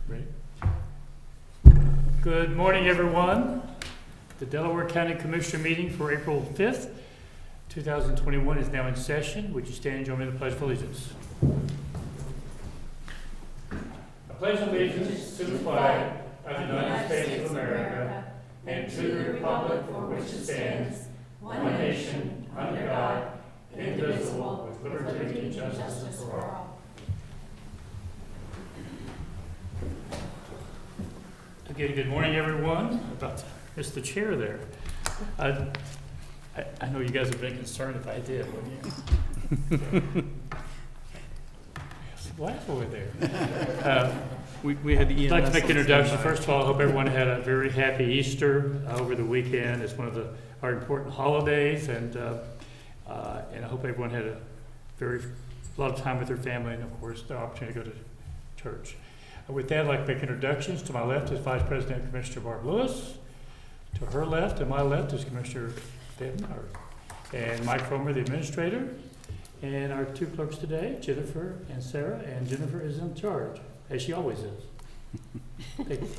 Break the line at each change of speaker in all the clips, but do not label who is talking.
Ready? Good morning, everyone. The Delaware County Commissioner meeting for April 5th, 2021 is now in session. Would you stand and join me in the Pledge of Allegiance? I pledge allegiance to the flag of the United States of America and to the republic for which it stands, one nation, under God, indivisible, with liberty and justice for all. Again, good morning, everyone. I'm about to miss the chair there. I know you guys have been concerned if I did, wouldn't you? Laugh over there.
We had the EMS.
I'd like to make an introduction. First of all, I hope everyone had a very happy Easter over the weekend. It's one of our important holidays, and I hope everyone had a lot of time with their family, and of course, the opportunity to go to church. With that, I'd like to make introductions. To my left is Vice President Commissioner Barb Lewis. To her left and my left is Commissioner Benton, and Mike Cromer, the Administrator. And our two clerks today, Jennifer and Sarah, and Jennifer is in charge, as she always is. Thank you.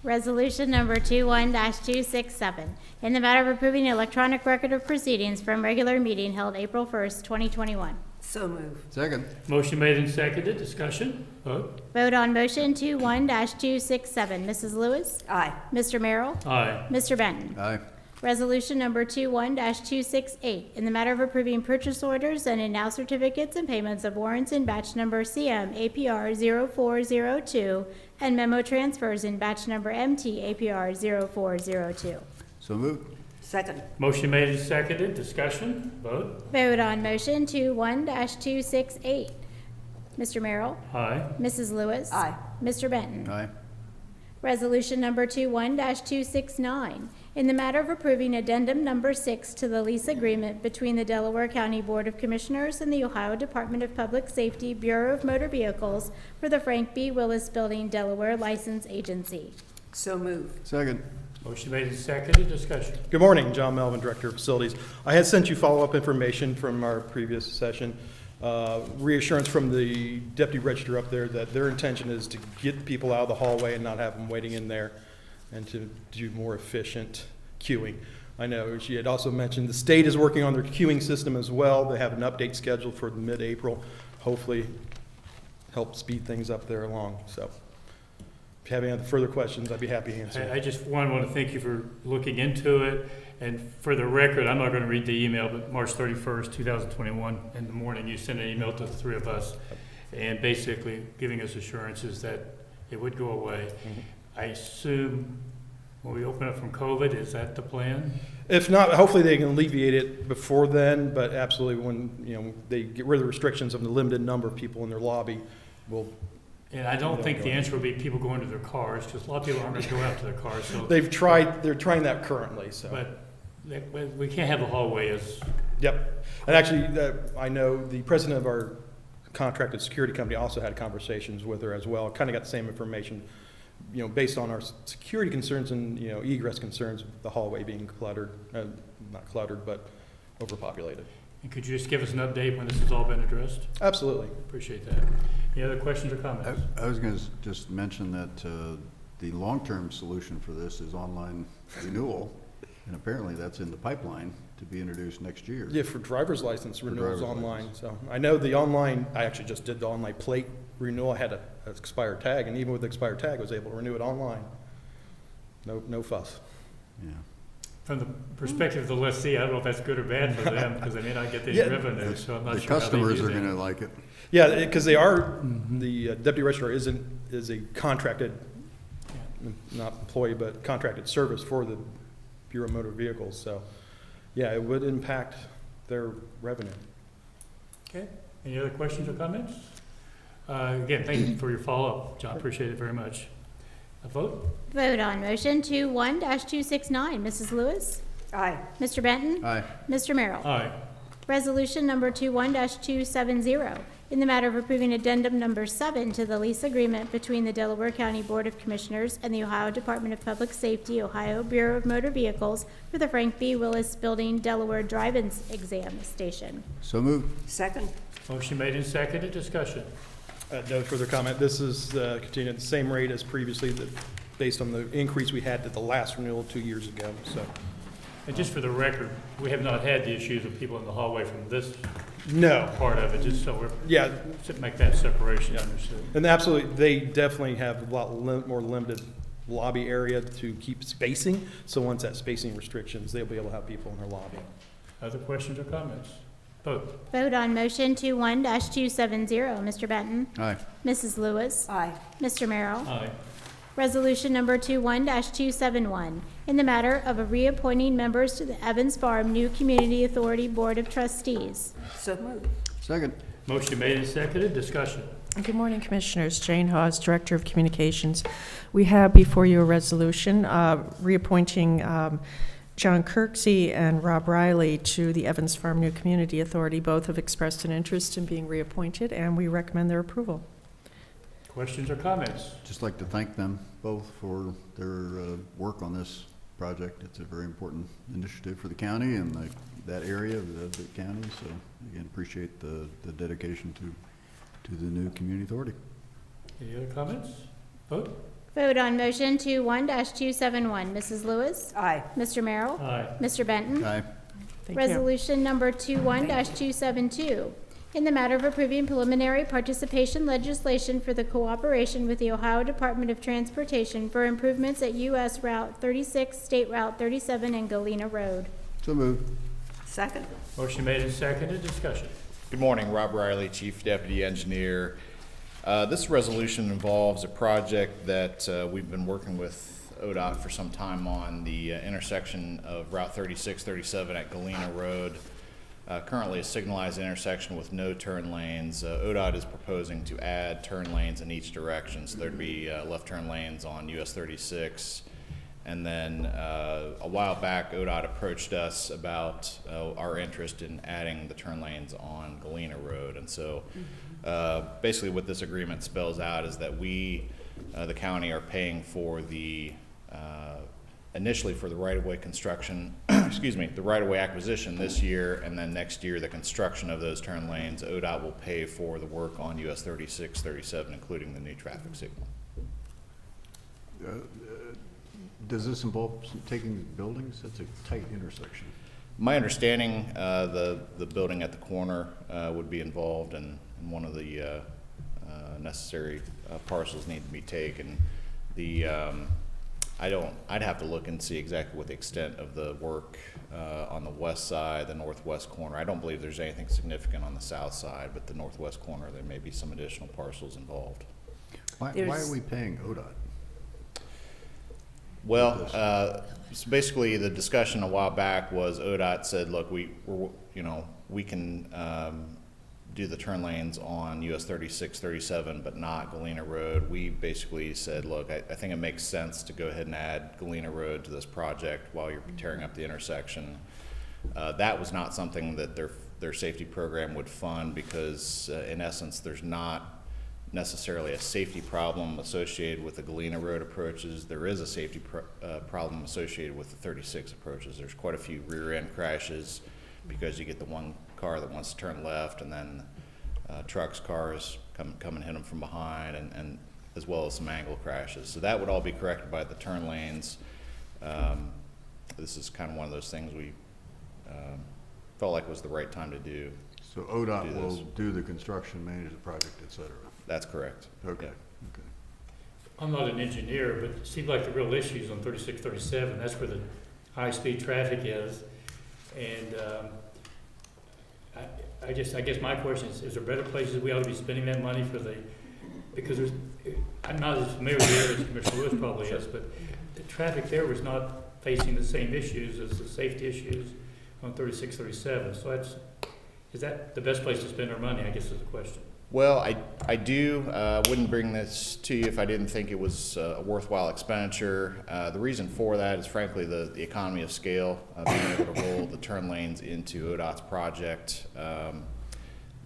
Resolution number 21-267, in the matter of approving an electronic record of proceedings from regular meeting held April 1st, 2021.
So moved.
Second.
Motion made and seconded. Discussion. Vote.
Vote on motion 21-267. Mrs. Lewis?
Aye.
Mr. Merrill?
Aye.
Mr. Benton?
Aye.
Resolution number 21-268, in the matter of approving purchase orders and now certificates and payments of warrants in batch number CM APR 0402 and memo transfers in batch number MT APR 0402.
So moved.
Second.
Motion made and seconded. Discussion. Vote.
Vote on motion 21-268. Mr. Merrill?
Aye.
Mrs. Lewis?
Aye.
Mr. Benton?
Aye.
Resolution number 21-269, in the matter of approving addendum number 6 to the lease agreement between the Delaware County Board of Commissioners and the Ohio Department of Public Safety Bureau of Motor Vehicles for the Frank B. Willis Building, Delaware License Agency.
So moved.
Second.
Motion made and seconded. Discussion.
Good morning, John Melvin, Director of Facilities. I had sent you follow-up information from our previous session. Reassurance from the deputy register up there that their intention is to get people out of the hallway and not have them waiting in there and to do more efficient queuing. I know she had also mentioned the state is working on their queuing system as well. They have an update scheduled for mid-April. Hopefully help speed things up there along. So if you have any further questions, I'd be happy to answer.
I just want to thank you for looking into it. And for the record, I'm not going to read the email, but March 31st, 2021, in the morning, you sent an email to the three of us and basically giving us assurances that it would go away.
Mm-hmm.
I assume when we open up from COVID, is that the plan?
If not, hopefully they can alleviate it before then, but absolutely when they get rid of the restrictions of the limited number of people in their lobby, we'll.
And I don't think the answer will be people going to their cars, because a lot of people aren't going to go out to their cars. So,
They're trying that currently, so.
but we can't have the hallway as.
Yep. And actually, I know the president of our contracted security company also had conversations with her as well. Kind of got the same information, based on our security concerns and, egress concerns, the hallway being cluttered, not cluttered, but overpopulated.
And could you just give us an update when this has all been addressed?
Absolutely.
Appreciate that. Any other questions or comments?
I was going to just mention that the long-term solution for this is online renewal, and apparently that's in the pipeline to be introduced next year.
Yeah, for driver's license renewals
driver's
online.
license.
So I know the online, I actually just did the online plate renewal. I had an expired tag, and even with the expired tag, I was able to renew it online. No fuss.
Yeah.
From the perspective of the lessee, I don't know if that's good or bad for them, because they may not get the
Yeah.
revenue, so I'm not
The
sure how they
customers
use
are
it.
going to like it.
Yeah, because they are, the deputy registrar is a contracted, not employee, but contracted service for the Bureau of Motor Vehicles. So, yeah, it would impact their revenue.
Okay, any other questions or comments? Again, thank you for your follow-up, John, appreciate it very much. A vote?
Vote on motion 21-269. Mrs. Lewis?
Aye.
Mr. Benton?
Aye.
Mr. Merrill?
Aye.
Resolution number 21-270, in the matter of approving addendum number 7 to the lease agreement between the Delaware County Board of Commissioners and the Ohio Department of Public Safety, Ohio Bureau of Motor Vehicles for the Frank B. Willis Building, Delaware Drive-In Exam Station.
So moved.
Second.
Motion made and seconded, discussion.
No further comment. This is continuing at the same rate as previously, based on the increase we had at the last renewal 2 years ago, so.
And just for the record, we have not had the issues of people in the hallway from this
No,
part of it, just so we're,
yeah,
to make that separation understood.
and absolutely, they definitely have a lot more limited lobby area to keep spacing, so once that spacing restrictions, they'll be able to have people in their lobby.
Other questions or comments? Vote.
Vote on motion 21-270. Mr. Benton?
Aye.
Mrs. Lewis?
Aye.
Mr. Merrill?
Aye.
Resolution number 21-271, in the matter of reappointing members to the Evans Farm New Community Authority Board of Trustees.
So moved.
Second.
Motion made and seconded, discussion.
Good morning, Commissioners. Jane Hawes, Director of Communications. We have before you a resolution reappointing John Kirksey and Rob Riley to the Evans Farm New Community Authority. Both have expressed an interest in being reappointed, and we recommend their approval.
Questions or comments?
Just like to thank them both for their work on this project. It's a very important initiative for the county and that area of the county. So again, appreciate the dedication to the new community authority.
Any other comments? Vote.
Vote on motion 21-271. Mrs. Lewis?
Aye.
Mr. Merrill?
Aye.
Mr. Benton?
Aye.
Thank you.
Resolution number 21-272, in the matter of approving preliminary participation legislation for the cooperation with the Ohio Department of Transportation for improvements at U.S. Route 36, State Route 37, and Galena Road.
So moved.
Second.
Motion made and seconded, discussion.
Good morning, Rob Riley, Chief Deputy Engineer. This resolution involves a project that we've been working with ODOT for some time on, the intersection of Route 36, 37 at Galena Road. Currently a signalized intersection with no turn lanes. ODOT is proposing to add turn lanes in each direction, so there'd be left turn lanes on US 36. And then a while back, ODOT approached us about our interest in adding the turn lanes on Galena Road. And so basically what this agreement spells out is that we, the county, are paying for the, initially for the right-of-way construction, excuse me, the right-of-way acquisition this year, and then next year the construction of those turn lanes. ODOT will pay for the work on US 36, 37, including the new traffic signal.
Does this involve taking buildings? That's a tight intersection.
My understanding, the building at the corner would be involved, and one of the necessary parcels need to be taken. The I'd have to look and see exactly what the extent of the work on the west side, the northwest corner. I don't believe there's anything significant on the south side, but the northwest corner, there may be some additional parcels involved.
Why are we paying ODOT?
Well, so basically the discussion a while back was ODOT said, look, we can do the turn lanes on US 36, 37, but not Galena Road. We basically said, look, I think it makes sense to go ahead and add Galena Road to this project while you're tearing up the intersection. That was not something that their safety program would fund because in essence, there's not necessarily a safety problem associated with the Galena Road approaches. There is a safety problem associated with the 36 approaches. There's quite a few rear end crashes because you get the one car that wants to turn left and then trucks, cars come and hit them from behind, and as well as some angle crashes. So that would all be corrected by the turn lanes. This is kind of one of those things we felt like was the right time to do.
So ODOT will do the construction, manage the project, et cetera.
That's correct.
Okay.
Yeah.
Okay.
I'm not an engineer, but it seems like the real issues on 36, 37, that's where the high-speed traffic is. And I guess my question is there better places we ought to be spending that money for because I'm not as familiar with the area as Commissioner Lewis probably is, but the traffic there was not facing the same issues as the safety issues on 36, 37. So is that the best place to spend our money, I guess is the question.
Well, I wouldn't bring this to you if I didn't think it was a worthwhile expenditure. The reason for that is frankly the economy of scale, being able to roll the turn lanes into ODOT's project.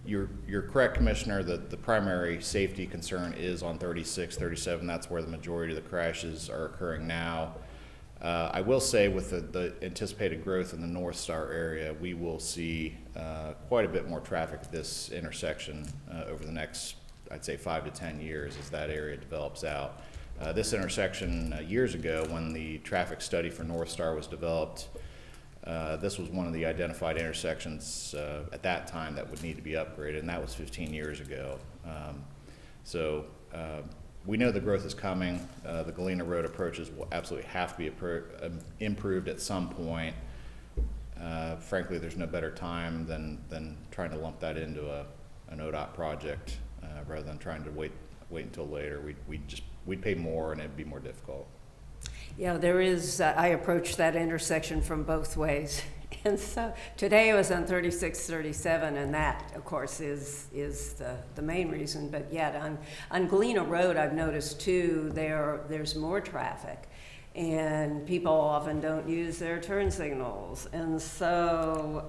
You're correct, Commissioner, that the primary safety concern is on 36, 37. That's where the majority of the crashes are occurring now. I will say with the anticipated growth in the North Star area, we will see quite a bit more traffic at this intersection over the next, I'd say 5 to 10 years as that area develops out. This intersection years ago, when the traffic study for North Star was developed, this was one of the identified intersections at that time that would need to be upgraded, and that was 15 years ago. We know the growth is coming. The Galena Road approaches will absolutely have to be improved at some point. Frankly, there's no better time than trying to lump that into an ODOT project rather than trying to wait until later. We'd pay more and it'd be more difficult.
Yeah, there is, I approached that intersection from both ways. And so today I was on 3637, and that, of course, is the main reason. But yet on Galena Road, I've noticed too, there's more traffic, and people often don't use their turn signals. And so,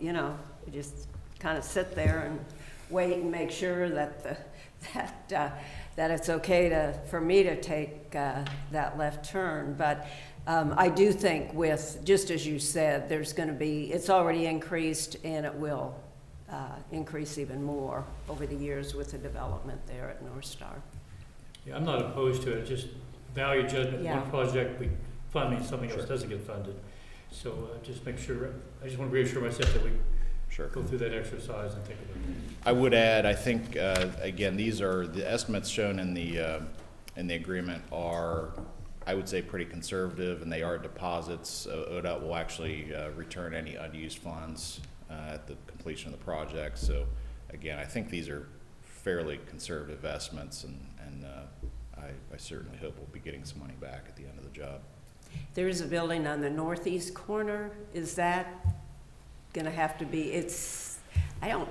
you know, you just kind of sit there and wait and make sure that that it's okay for me to take that left turn. But I do think with, just as you said, there's going to be, it's already increased and it will increase even more over the years with the development there at North Star.
Yeah, I'm not opposed to it, just value judgment.
Yeah.
One project we fund means something else doesn't get funded. So just make sure, I just want to reassure myself that we go through that exercise and think about it.
I would add, I think, again, these are, the estimates shown in the agreement are, I would say, pretty conservative, and they are deposits. ODOT will actually return any unused funds at the completion of the project. So again, I think these are fairly conservative estimates, and I certainly hope we'll be getting some money back at the end of the job.
There is a building on the northeast corner. Is that going to have to be, I don't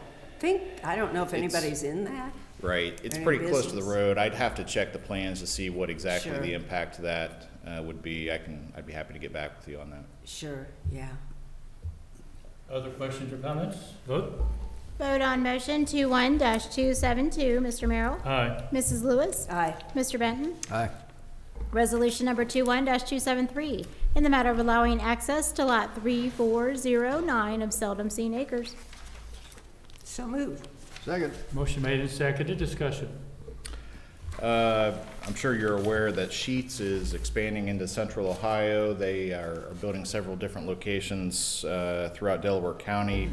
know if anybody's in that.
Right, it's
Any
pretty close to the
business?
road. I'd have to check the plans to see what exactly
Sure.
the impact of that would be. I'd be happy to get back with you on that.
Sure, yeah.
Other questions or comments? Vote?
Vote on motion 21-272. Mr. Merrill?
Aye.
Mrs. Lewis?
Aye.
Mr. Benton?
Aye.
Resolution number 21-273, in the matter of allowing access to lot 3409 of Seldom Seen Acres.
So moved.
Second.
Motion made and seconded. Discussion.
I'm sure you're aware that Sheetz is expanding into central Ohio. They are building several different locations throughout Delaware County.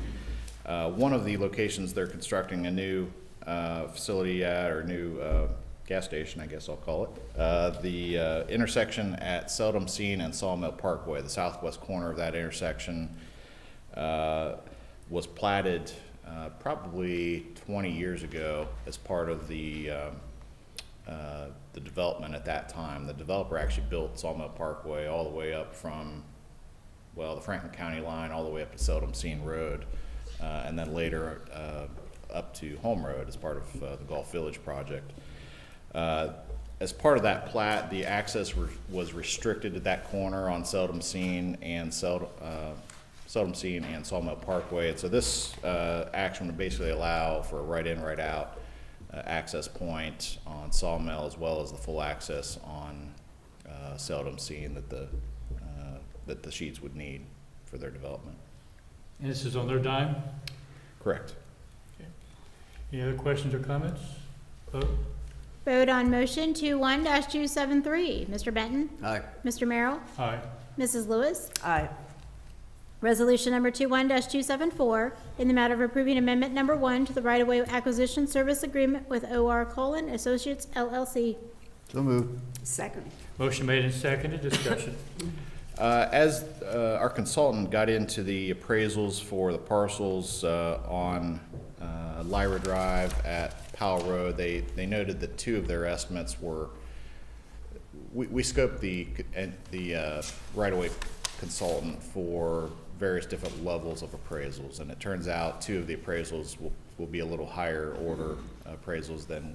One of the locations they're constructing a new facility at, or new gas station, I guess I'll call it. The intersection at Seldom Seen and Sawmill Parkway, the southwest corner of that intersection, was platted probably 20 years ago as part of the development at that time. The developer actually built Sawmill Parkway all the way up from, well, the Franklin County line all the way up to Seldom Seen Road, and then later up to Home Road as part of the Gulf Village project. As part of that plat, the access was restricted to that corner on Seldom Seen and Sawmill Parkway. And so this action would basically allow for a right in, right out access point on Sawmill, as well as the full access on Seldom Seen that the Sheetz would need for their development.
And this is on their dime?
Correct.
Any other questions or comments? Vote?
Vote on motion 21-273. Mr. Benton?
Aye.
Mr. Merrill?
Aye.
Mrs. Lewis?
Aye.
Resolution number 21-274, in the matter of approving amendment number 1 to the right-of-way acquisition service agreement with O.R. Colin Associates LLC.
So moved.
Second.
Motion made and seconded. Discussion.
As our consultant got into the appraisals for the parcels on Lyra Drive at Powell Road, they noted that two of their estimates were, we scoped the right-of-way consultant for various different levels of appraisals, and it turns out two of the appraisals will be a little higher order appraisals than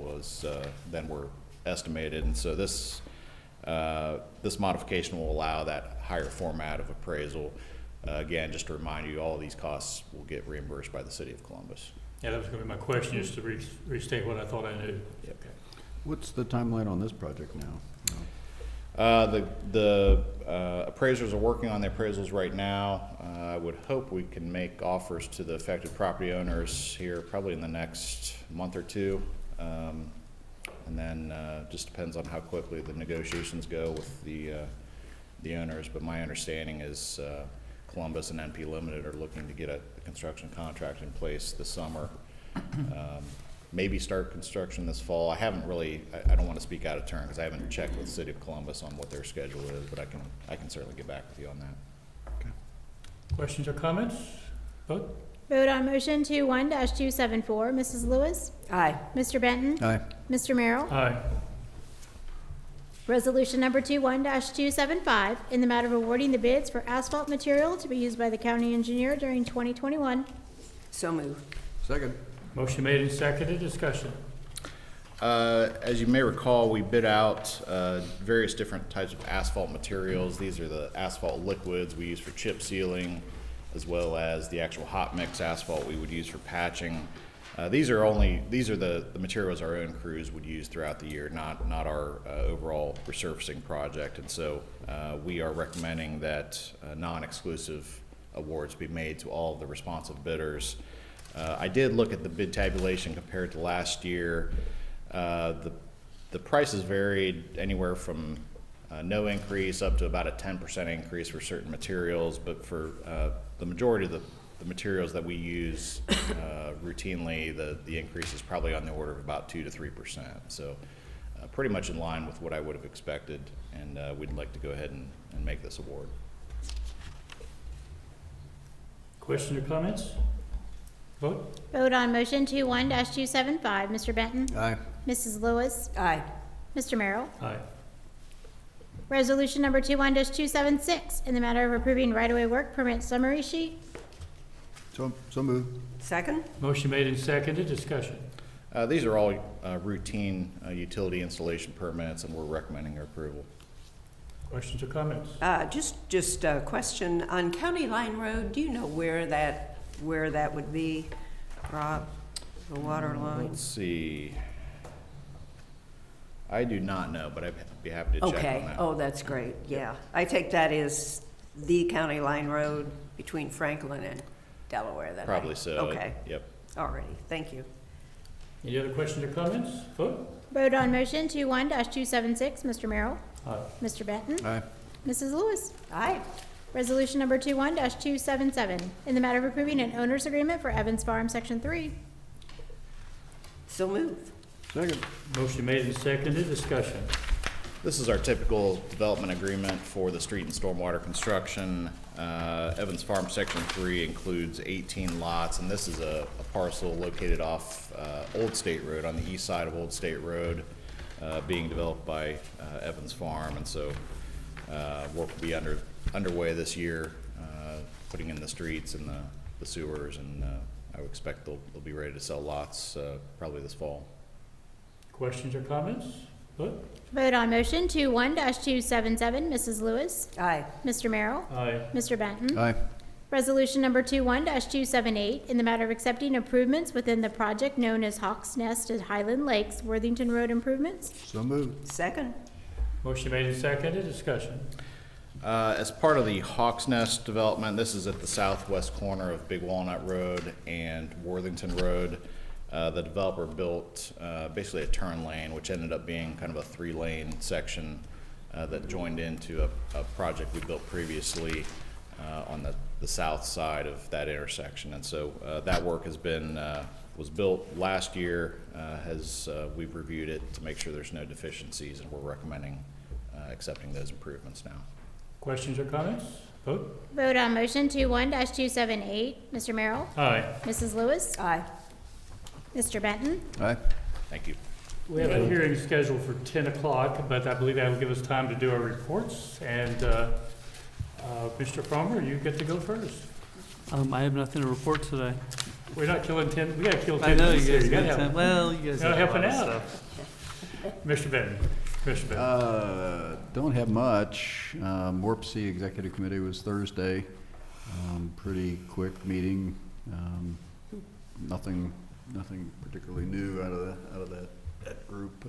were estimated, and so this modification will allow that higher format of appraisal. Again, just to remind you, all of these costs will get reimbursed by the City of Columbus.
Yeah, that was going to be my question, just to restate what I thought I knew.
Yep.
Okay.
What's the timeline on this project now?
The appraisers are working on the appraisals right now. I would hope we can make offers to the affected property owners here probably in the next month or two. And then just depends on how quickly the negotiations go with the owners. But my understanding is Columbus and NP Limited are looking to get a construction contract in place this summer. Maybe start construction this fall. I haven't really, I don't want to speak out of turn because I haven't checked with the City of Columbus on what their schedule is, but I can certainly get back with you on that.
Questions or comments? Vote.
Vote on motion 21-274. Mrs. Lewis?
Aye.
Mr. Benton?
Aye.
Mr. Merrill?
Aye.
Resolution number 21-275, in the matter of awarding the bids for asphalt material to be used by the county engineer during 2021.
So moved.
Second.
Motion made and seconded. Discussion.
As you may recall, we bid out various different types of asphalt materials. These are the asphalt liquids we use for chip sealing, as well as the actual hot mix asphalt we would use for patching. These are the materials our own crews would use throughout the year, not our overall resurfacing project. And so we are recommending that non-exclusive awards be made to all of the responsive bidders. I did look at the bid tabulation compared to last year. The prices varied anywhere from no increase up to about a 10% increase for certain materials, but for the majority of the materials that we use routinely, the increase is probably on the order of about 2 to 3%. So pretty much in line with what I would have expected, and we'd like to go ahead and make this award.
Questions or comments? Vote.
Vote on motion 21-275. Mr. Benton?
Aye.
Mrs. Lewis?
Aye.
Mr. Merrill?
Aye.
Resolution number 21-276, in the matter of approving right-of-way work permit summary sheet.
So moved.
Second?
Motion made and seconded. Discussion.
These are all routine utility installation permits, and we're recommending your approval.
Questions or comments?
Just a question. On County Line Road, do you know where that would be, Rob? The water line?
Let's see. I do not know, but I'd be happy to check on
Okay.
that.
Oh, that's great. Yeah. I take that as the County Line Road between Franklin and Delaware. Then
Probably so.
Okay.
Yep.
Alrighty. Thank you.
Any other questions or comments? Vote.
Vote on motion 21-276. Mr. Merrill?
Aye.
Mr. Benton?
Aye.
Mrs. Lewis?
Aye.
Resolution number 21-277, in the matter of approving an owner's agreement for Evans Farm, Section 3.
So moved.
Second.
Motion made and seconded. Discussion.
This is our typical development agreement for the street and stormwater construction. Evans Farm Section 3 includes 18 lots, and this is a parcel located off Old State Road, on the east side of Old State Road, being developed by Evans Farm. And so work will be underway this year, putting in the streets and the sewers, and I would expect they'll be ready to sell lots probably this fall.
Questions or comments? Vote.
Vote on motion 21-277. Mrs. Lewis?
Aye.
Mr. Merrill?
Aye.
Mr. Benton?
Aye.
Resolution number 21-278, in the matter of accepting improvements within the project known as Hawks Nest at Highland Lakes, Worthington Road improvements.
So moved.
Second?
Motion made and seconded. Discussion.
As part of the Hawks Nest development, this is at the southwest corner of Big Walnut Road and Worthington Road. The developer built basically a turn lane, which ended up being kind of a 3-lane section that joined into a project we built previously on the south side of that intersection. And so that work was built last year, we've reviewed it to make sure there's no deficiencies, and we're recommending accepting those improvements now.
Questions or comments? Vote.
Vote on motion 21-278. Mr. Merrill?
Aye.
Mrs. Lewis?
Aye.
Mr. Benton?
Aye.
Thank you.
We have a hearing scheduled for 10 o'clock, but I believe that will give us time to do our reports. And Mr. Farmer, you get to go first.
I have nothing to report today.
We're not killing 10, we gotta kill 10
I know you
minutes here.
guys
You gotta
got
help.
time. Well, you guys
Gotta
got a
help
lot
it
of
out.
stuff.
Mr. Benton. Mr. Benton.
Don't have much. WRPC Executive Committee was Thursday. Pretty quick meeting. Nothing particularly new out of that group.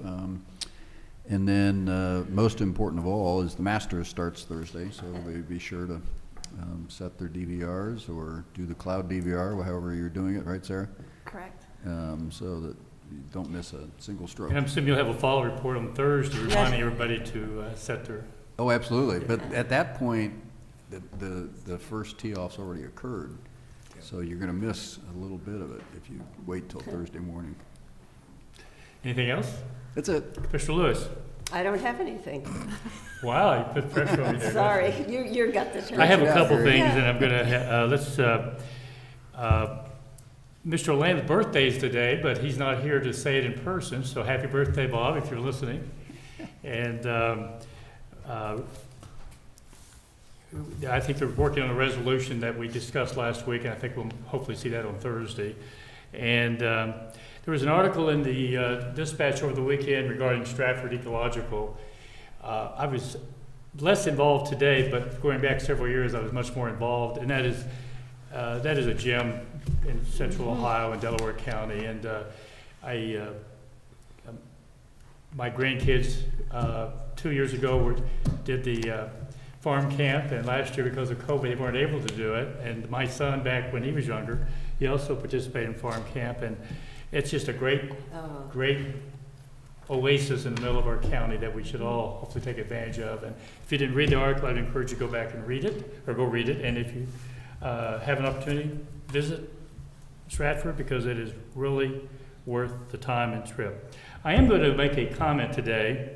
And then most important of all is the Masters starts Thursday, so everybody be sure to set their DVRs or do the cloud DVR, however you're doing it, right, Sarah?
Correct.
So that you don't miss a single stroke.
And I'm assuming you'll have a follow report on Thursday reminding everybody to set their,
Oh, absolutely. But at that point, the first tee-off's already occurred. So you're going to miss a little bit of it if you wait till Thursday morning.
anything else?
That's it.
Commissioner Lewis?
I don't have anything.
Wow, you put pressure on me there.
Sorry, you got the turn.
I have a
Yeah,
couple
very-
things, and I'm gonna, Mr. Orlando's birthday is today, but he's not here to say it in person, so happy birthday, Bob, if you're listening. And I think they're working on a resolution that we discussed last week, and I think we'll hopefully see that on Thursday. And there was an article in the Dispatch over the weekend regarding Stratford Ecological. I was less involved today, but going back several years, I was much more involved, and that is a gym in central Ohio and Delaware County. And my grandkids 2 years ago did the farm camp, and last year because of COVID they weren't able to do it. And my son, back when he was younger, he also participated in farm camp, and it's just a great oasis in the middle of our county that we should all hopefully take advantage of. And if you didn't read the article, I'd encourage you to go back and read it, or go read it. And if you have an opportunity, visit Stratford, because it is really worth the time and trip. I am going to make a comment today,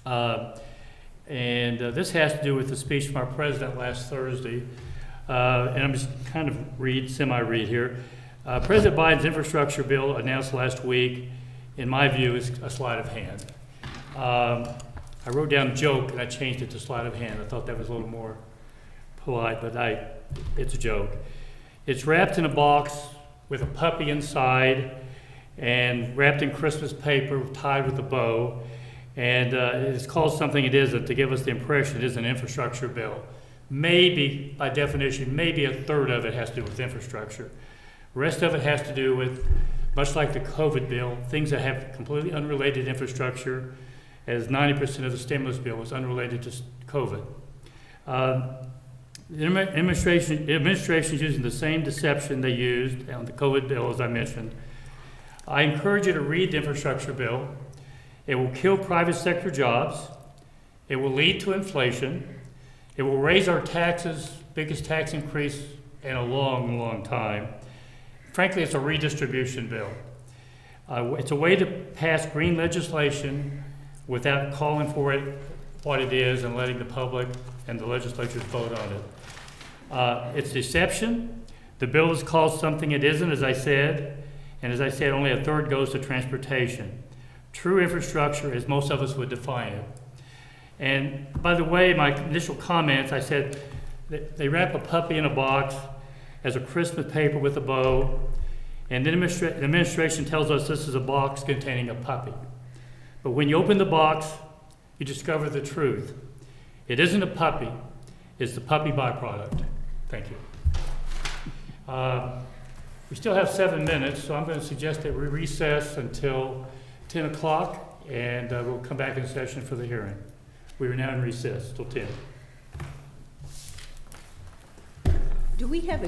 and this has to do with the speech from our president last Thursday. And I'm just kind of semi-read here. President Biden's infrastructure bill announced last week, in my view, is a sleight of hand. I wrote down joke and I changed it to sleight of hand. I thought that was a little more polite, but it's a joke. It's wrapped in a box with a puppy inside and wrapped in Christmas paper, tied with a bow. And it's called something it isn't, to give us the impression it is an infrastructure bill. Maybe, by definition, maybe a third of it has to do with infrastructure. The rest of it has to do with, much like the COVID bill, things that have completely unrelated infrastructure, as 90% of the stimulus bill was unrelated to COVID. The administration is using the same deception they used on the COVID bill, as I mentioned. I encourage you to read the infrastructure bill. It will kill private sector jobs. It will lead to inflation. It will raise our taxes, biggest tax increase in a long, long time. Frankly, it's a redistribution bill. It's a way to pass green legislation without calling for it what it is and letting the public and the legislatures vote on it. It's deception. The bill is called something it isn't, as I said, and as I said, only a third goes to transportation. True infrastructure, as most of us would define it. And by the way, my initial comments, I said they wrap a puppy in a box as a Christmas paper with a bow, and the administration tells us this is a box containing a puppy. But when you open the box, you discover the truth. It isn't a puppy, it's the puppy byproduct. Thank you. We still have 7 minutes, so I'm going to suggest that we recess until 10 o'clock, and we'll come back in session for the hearing. We are now in recess till 10.
Do we have